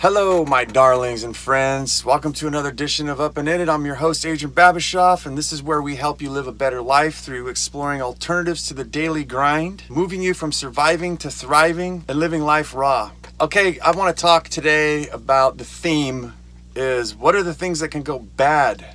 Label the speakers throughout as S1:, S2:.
S1: Hello, my darlings and friends. Welcome to another edition of Up and In It. I'm your host, Adrian Babishoff, and this is where we help you live a better life through exploring alternatives to the daily grind, moving you from surviving to thriving, and living life raw. Okay, I want to talk today about the theme is what are the things that can go bad?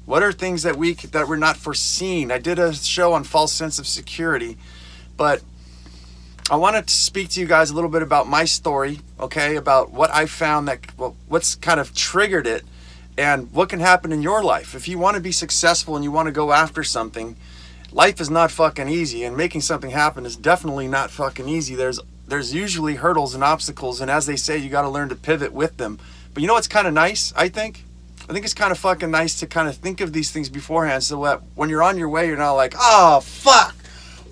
S1: What are things that we're not foreseen? I did a show on false sense of security, but I wanted to speak to you guys a little bit about my story, okay, about what I found what's kind of triggered it and what can happen in your life. If you want to be successful and you want to go after something, life is not fucking easy, and making something happen is definitely not fucking easy. There's usually hurdles and obstacles, and as they say, you got to learn to pivot with them. But you know what's kind of nice, I think it's kind of fucking nice to kind of think of these things beforehand so that when you're on your way, you're not like, oh, fuck.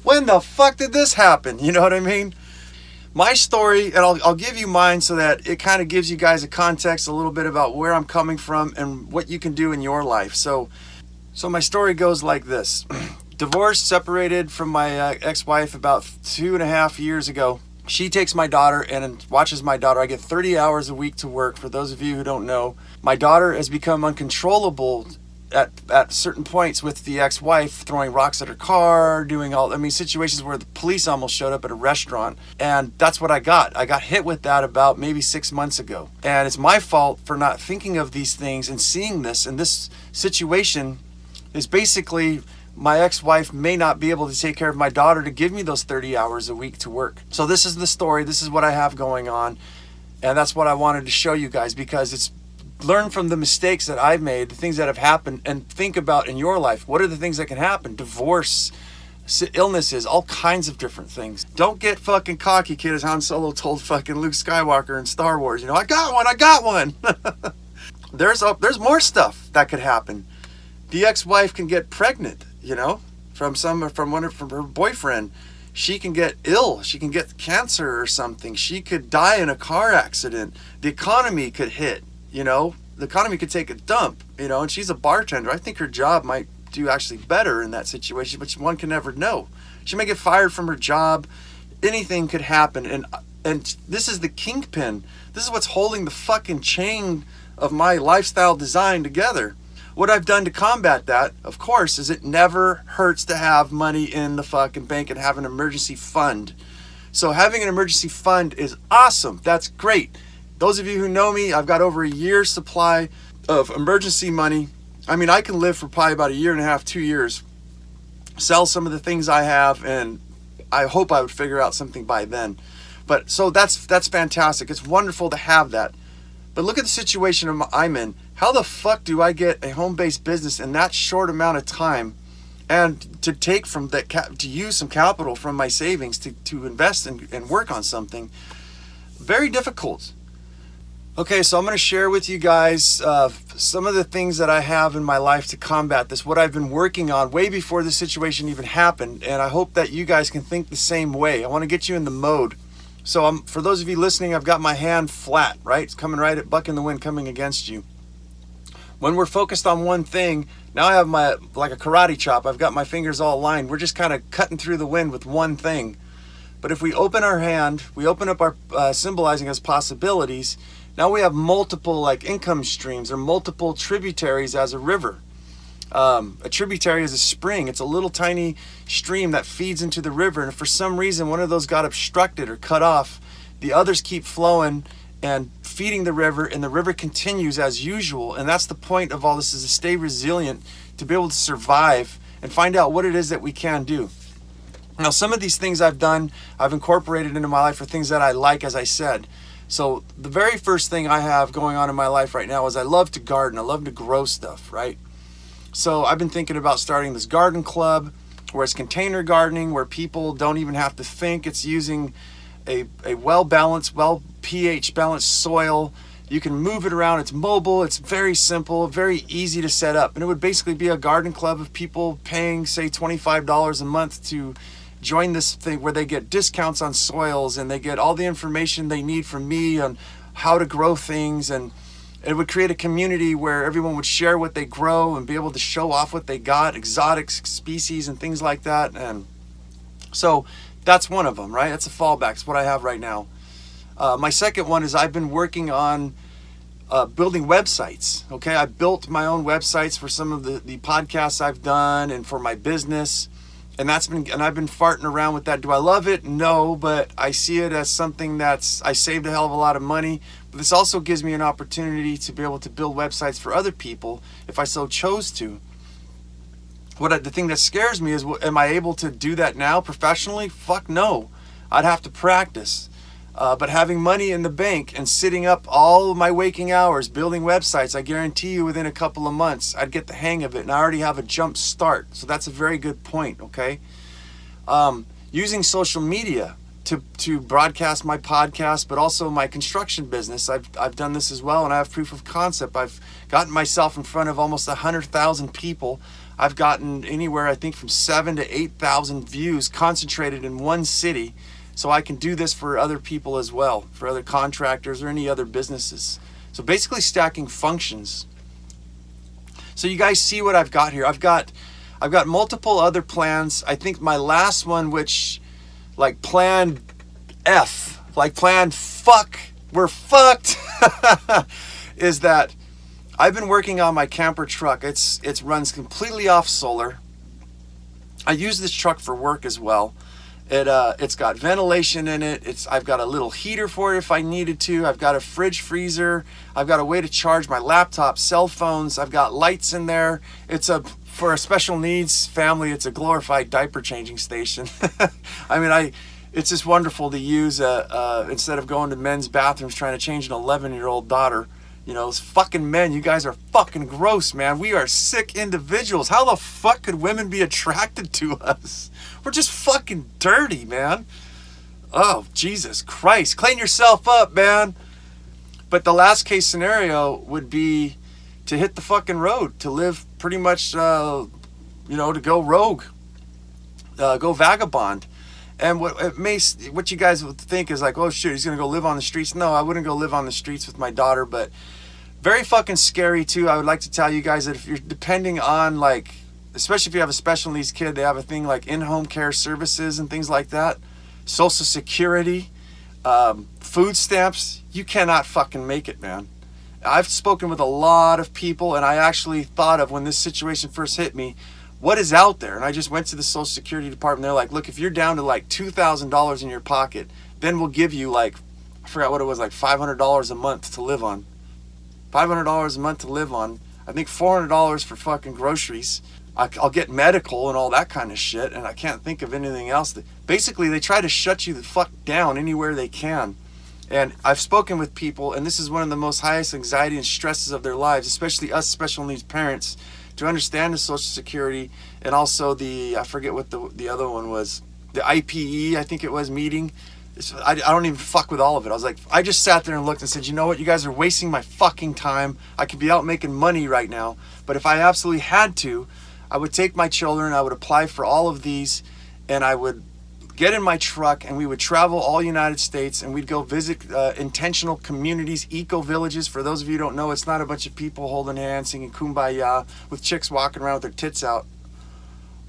S1: When the fuck did this happen? You know what I mean? My story, and I'll give you mine so that it kind of gives you guys a context a little bit about where I'm coming from and what you can do in your life. So my story goes like this. Divorced, separated from my ex-wife about 2.5 years ago. She takes my daughter and watches my daughter. I get 30 hours a week to work. For those of you who don't know, my daughter has become uncontrollable at certain points with the ex-wife, throwing rocks at her car, situations where the police almost showed up at a restaurant. And that's what I got. I got hit with that about maybe 6 months ago. And it's my fault for not thinking of these things and seeing this. And this situation is basically my ex-wife may not be able to take care of my daughter to give me those 30 hours a week to work. So this is the story. This is what I have going on. And that's what I wanted to show you guys, because it's learn from the mistakes that I've made, the things that have happened, and think about in your life, what are the things that can happen? Divorce, illnesses, all kinds of different things. Don't get fucking cocky, kid, as Han Solo told fucking Luke Skywalker in Star Wars. I got one. There's more stuff that could happen. The ex-wife can get pregnant, from her boyfriend. She can get ill. She can get cancer or something. She could die in a car accident. The economy could hit. The economy could take a dump, and she's a bartender. I think her job might do actually better in that situation, but one can never know. She may get fired from her job. Anything could happen. And this is the kingpin. This is what's holding the fucking chain of my lifestyle design together. What I've done to combat that, of course, is it never hurts to have money in the fucking bank and have an emergency fund. So having an emergency fund is awesome. That's great. Those of you who know me, I've got over a year's supply of emergency money. I can live for probably about 1.5 years, 2 years, sell some of the things I have, and I hope I would figure out something by then. But so that's fantastic. It's wonderful to have that. But look at the situation I'm in. How the fuck do I get a home-based business in that short amount of time, and to take from that to use some capital from my savings to invest and work on something? Very difficult. Okay, so I'm going to share with you guys some of the things that I have in my life to combat this, what I've been working on way before this situation even happened, and I hope that you guys can think the same way. I want to get you in the mode. So for those of you listening, I've got my hand flat, right? It's coming right at buck in the wind, coming against you. When we're focused on one thing, now I have like a karate chop, I've got my fingers all aligned. We're just kind of cutting through the wind with one thing. But if we open our hand, we open up our symbolizing as possibilities. Now we have multiple income streams or multiple tributaries as a river. A tributary is a spring. It's a little tiny stream that feeds into the river. And if for some reason one of those got obstructed or cut off, the others keep flowing and feeding the river, and the river continues as usual. And that's the point of all this, is to stay resilient, to be able to survive and find out what it is that we can do. Now, some of these things I've incorporated into my life are things that I like, as I said. So the very first thing I have going on in my life right now is I love to garden. I love to grow stuff, right? So I've been thinking about starting this garden club where it's container gardening, where people don't even have to think. It's using a well-balanced, pH balanced soil. You can move it around. It's mobile. It's very simple, very easy to set up. And it would basically be a garden club of people paying, say, $25 a month to join this thing, where they get discounts on soils and they get all the information they need from me on how to grow things. And it would create a community where everyone would share what they grow and be able to show off what they got, exotic species and things like that. And so that's one of them, right? That's a fallback. It's what I have right now. My second one is I've been working on building websites. Okay, I built my own websites for some of the podcasts I've done and for my business, and I've been farting around with that. Do I love it? No, but I see it as something I saved a hell of a lot of money. But this also gives me an opportunity to be able to build websites for other people if I so chose to. The thing that scares me is, am I able to do that now professionally? Fuck no. I'd have to practice. But having money in the bank and sitting up all of my waking hours building websites, I guarantee you within a couple of months, I'd get the hang of it, and I already have a jump start. So that's a very good point, okay? Using social media to broadcast my podcast, but also my construction business. I've done this as well, and I have proof of concept. I've gotten myself in front of almost 100,000 people. I've gotten anywhere, I think, from 7,000 to 8,000 views concentrated in one city. So I can do this for other people as well, for other contractors or any other businesses. So basically stacking functions. So you guys see what I've got here. I've got multiple other plans. I think my last one, which like plan F, like plan fuck, we're fucked, is that I've been working on my camper truck. It runs completely off solar. I use this truck for work as well. It's got ventilation in it. I've got a little heater for it if I needed to. I've got a fridge freezer. I've got a way to charge my laptop, cell phones. I've got lights in there. For a special needs family, it's a glorified diaper changing station. I mean, it's just wonderful to use instead of going to men's bathrooms trying to change an 11-year-old daughter. You know, those fucking men, you guys are fucking gross, man. We are sick individuals. How the fuck could women be attracted to us? We're just fucking dirty, man. Oh, Jesus Christ. Clean yourself up, man. But the last case scenario would be to hit the fucking road, to live pretty much, to go rogue, go vagabond. And what you guys would think is like, oh shit, he's gonna go live on the streets. No, I wouldn't go live on the streets with my daughter, but very fucking scary too. I would like to tell you guys that if you're depending on, like, especially if you have a special needs kid, they have a thing like in-home care services and things like that, Social Security, food stamps, you cannot fucking make it, man. I've spoken with a lot of people, and I actually thought of, when this situation first hit me, what is out there? And I just went to the Social Security department. They're like, look, if you're down to like $2,000 in your pocket, then we'll give you like, I forgot what it was, like $500 a month to live on. $500 a month to live on. I think $400 for fucking groceries. I'll get medical and all that kind of shit, and I can't think of anything else. Basically, they try to shut you the fuck down anywhere they can. And I've spoken with people, and this is one of the most highest anxiety and stresses of their lives, especially us special needs parents, to understand the Social Security, and also I forget what the other one was, the IPE, I think it was, meeting. I don't even fuck with all of it. I just sat there and looked and said, you know what, you guys are wasting my fucking time. I could be out making money right now, but if I absolutely had to, I would take my children, I would apply for all of these, and I would get in my truck, and we would travel all United States, and we'd go visit intentional communities, eco-villages. For those of you who don't know, it's not a bunch of people holding hands, singing Kumbaya, with chicks walking around with their tits out.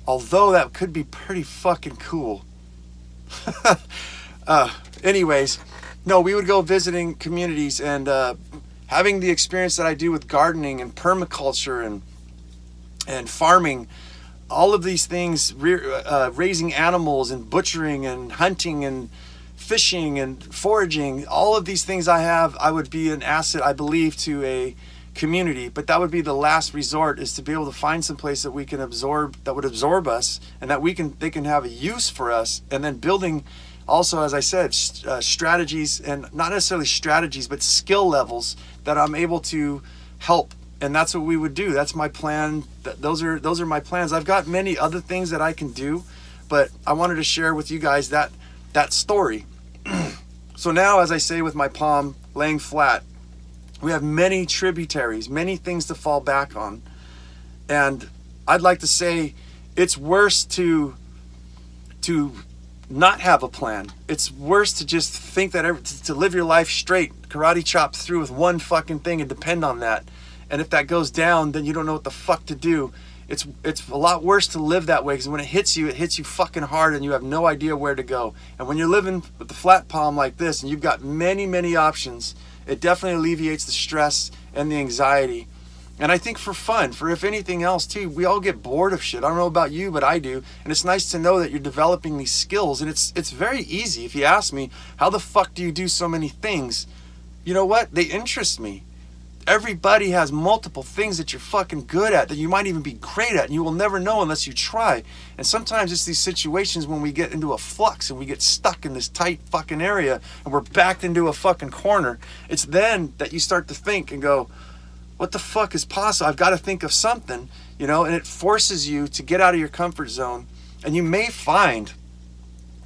S1: Although that could be pretty fucking cool. Anyways, no, we would go visiting communities and having the experience that I do with gardening and permaculture and farming, all of these things, raising animals and butchering and hunting and fishing and foraging, all of these things I would be an asset, I believe, to a community. But that would be the last resort, is to be able to find some place that we can absorb, that would absorb us, and that they can have a use for us. And then building also, as I said, strategies, and not necessarily strategies, but skill levels that I'm able to help. And that's what we would do. That's my plan. Those are my plans. I've got many other things that I can do, but I wanted to share with you guys that story. So now, as I say, with my palm laying flat, we have many tributaries, many things to fall back on. And I'd like to say it's worse to not have a plan. It's worse to just think that to live your life straight, karate chop through with one fucking thing and depend on that. And if that goes down, then you don't know what the fuck to do. It's a lot worse to live that way, because when it hits you fucking hard and you have no idea where to go. And when you're living with the flat palm like this and you've got many options, it definitely alleviates the stress and the anxiety. And I think for fun, for if anything else too, we all get bored of shit. I don't know about you, but I do. And it's nice to know that you're developing these skills. And it's very easy. If you ask me, how the fuck do you do so many things? You know what? They interest me. Everybody has multiple things that you're fucking good at, that you might even be great at, and you will never know unless you try. And sometimes it's these situations when we get into a flux and we get stuck in this tight fucking area and we're backed into a fucking corner. It's then that you start to think and go, what the fuck is possible? I've got to think of something, you know, and it forces you to get out of your comfort zone. And you may find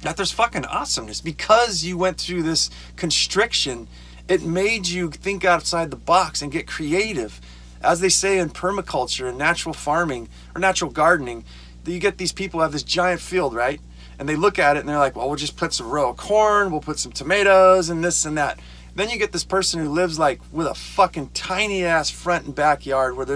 S1: that there's fucking awesomeness because you went through this constriction. It made you think outside the box and get creative. As they say in permaculture and natural farming or natural gardening, that you get these people who have this giant field, right? And they look at it and they're like, well, we'll just put some row of corn, we'll put some tomatoes and this and that. Then you get this person who lives like with a fucking tiny ass front and backyard where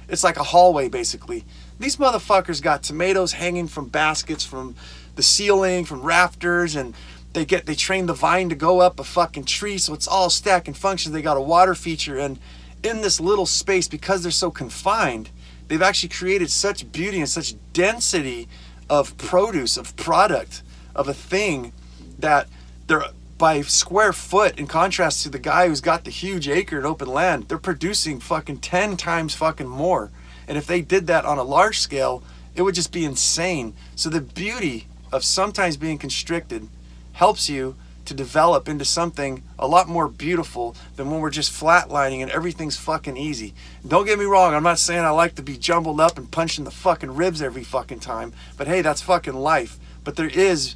S1: it's like a hallway basically. These motherfuckers got tomatoes hanging from baskets, from the ceiling, from rafters, and they train the vine to go up a fucking tree, so it's all stack and function. They got a water feature, and in this little space, because they're so confined, they've actually created such beauty and such density of produce, of product, of a thing, that they're by square foot, in contrast to the guy who's got the huge acre and open land, they're producing fucking 10 times fucking more. And if they did that on a large scale, it would just be insane. So the beauty of sometimes being constricted helps you to develop into something a lot more beautiful than when we're just flatlining and everything's fucking easy. Don't get me wrong, I'm not saying I like to be jumbled up and punched in the fucking ribs every fucking time, but hey, that's fucking life. But there is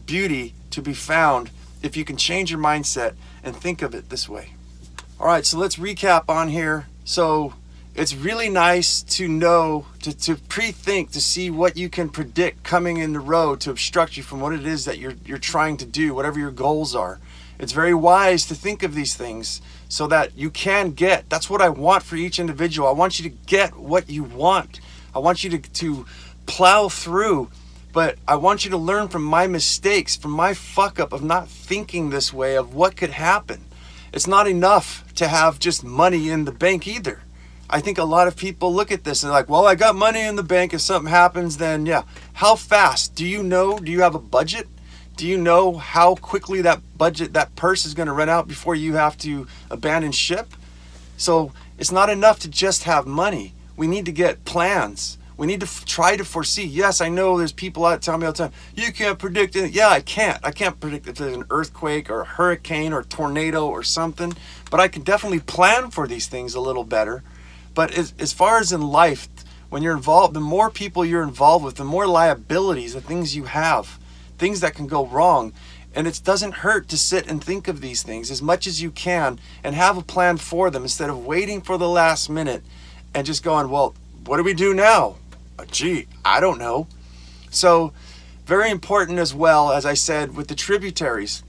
S1: beauty to be found if you can change your mindset and think of it this way. All right, so let's recap on here. So it's really nice to know, to pre-think, to see what you can predict coming in the road to obstruct you from what it is that you're trying to do, whatever your goals are. It's very wise to think of these things so that you can get. That's what I want for each individual. I want you to get what you want. I want you to plow through, but I want you to learn from my mistakes, from my fuck up of not thinking this way, of what could happen. It's not enough to have just money in the bank either. I think a lot of people look at this and they're like, well, I got money in the bank. If something happens, then yeah. How fast? Do you know? Do you have a budget? Do you know how quickly that purse is going to run out before you have to abandon ship? So it's not enough to just have money. We need to get plans. We need to try to foresee. Yes, I know there's people out telling me all the time, you can't predict it. Yeah, I can't. I can't predict if there's an earthquake or a hurricane or a tornado or something, but I can definitely plan for these things a little better. But as far as in life, when you're involved, the more people you're involved with, the more liabilities, the things you have, things that can go wrong. And it doesn't hurt to sit and think of these things as much as you can and have a plan for them instead of waiting for the last minute and just going, well, what do we do now? Gee, I don't know. So very important as well, as I said, with the tributaries.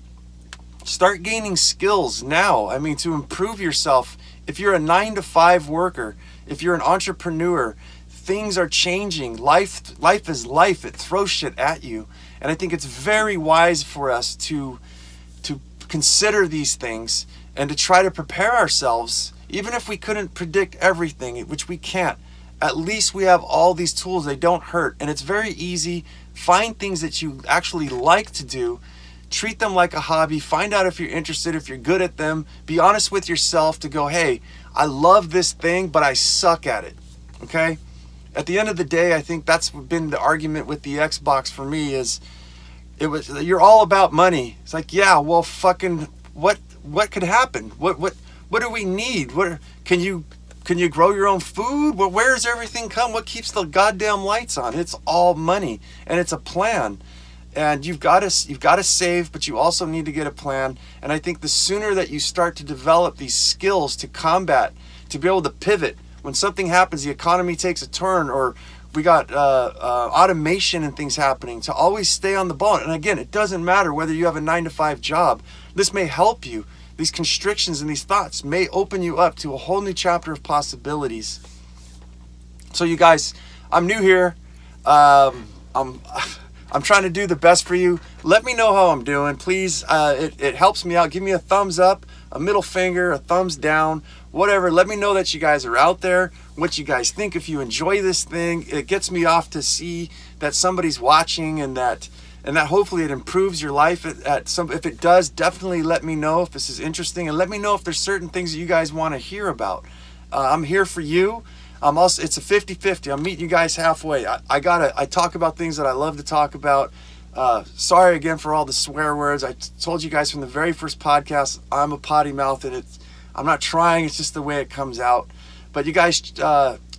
S1: Start gaining skills now. I mean, to improve yourself. If you're a 9-to-5 worker, if you're an entrepreneur, things are changing. Life is life. It throws shit at you. And I think it's very wise for us to consider these things and to try to prepare ourselves, even if we couldn't predict everything, which we can't. At least we have all these tools. They don't hurt. And it's very easy. Find things that you actually like to do. Treat them like a hobby. Find out if you're interested, if you're good at them. Be honest with yourself to go, hey, I love this thing, but I suck at it. Okay? At the end of the day, I think that's been the argument with the Xbox for me is, you're all about money. It's like, yeah, well, fucking, what could happen? What do we need? Can you grow your own food? Well, where does everything come? What keeps the goddamn lights on? It's all money, and it's a plan. And you've got to save, but you also need to get a plan. And I think the sooner that you start to develop these skills to combat, to be able to pivot when something happens, the economy takes a turn, or we got automation and things happening, to always stay on the ball. And again, it doesn't matter whether you have a 9-to-5 job. This may help you. These constrictions and these thoughts may open you up to a whole new chapter of possibilities. So you guys, I'm new here. I'm trying to do the best for you. Let me know how I'm doing, please. It helps me out. Give me a thumbs up, a middle finger, a thumbs down, whatever. Let me know that you guys are out there, what you guys think. If you enjoy this thing, it gets me off to see that somebody's watching, and that hopefully it improves your life. If it does, definitely let me know if this is interesting, and let me know if there's certain things that you guys want to hear about. I'm here for you. It's a 50-50. I'm meeting you guys halfway. I talk about things that I love to talk about. Sorry again for all the swear words. I told you guys from the very first podcast, I'm a potty mouth, and I'm not trying. It's just the way it comes out. But you guys,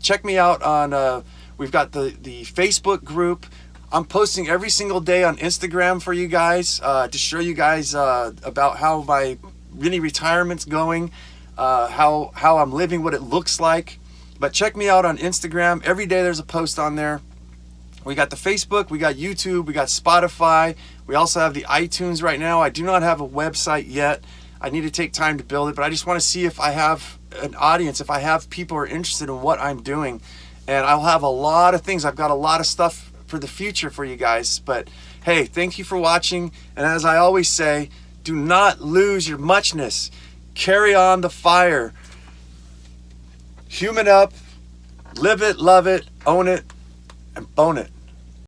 S1: check me out on, we've got the Facebook group. I'm posting every single day on Instagram for you guys, to show you guys about how my mini retirement's going, how I'm living, what it looks like. But check me out on Instagram. Every day there's a post on there. We got the Facebook, we got YouTube, we got Spotify. We also have the iTunes right now. I do not have a website yet. I need to take time to build it, but I just want to see if I have an audience, if I have people who are interested in what I'm doing. And I'll have a lot of things. I've got a lot of stuff for the future for you guys. But hey, thank you for watching. And as I always say, do not lose your muchness. Carry on the fire. Human up, live it, love it, own it, and bone it.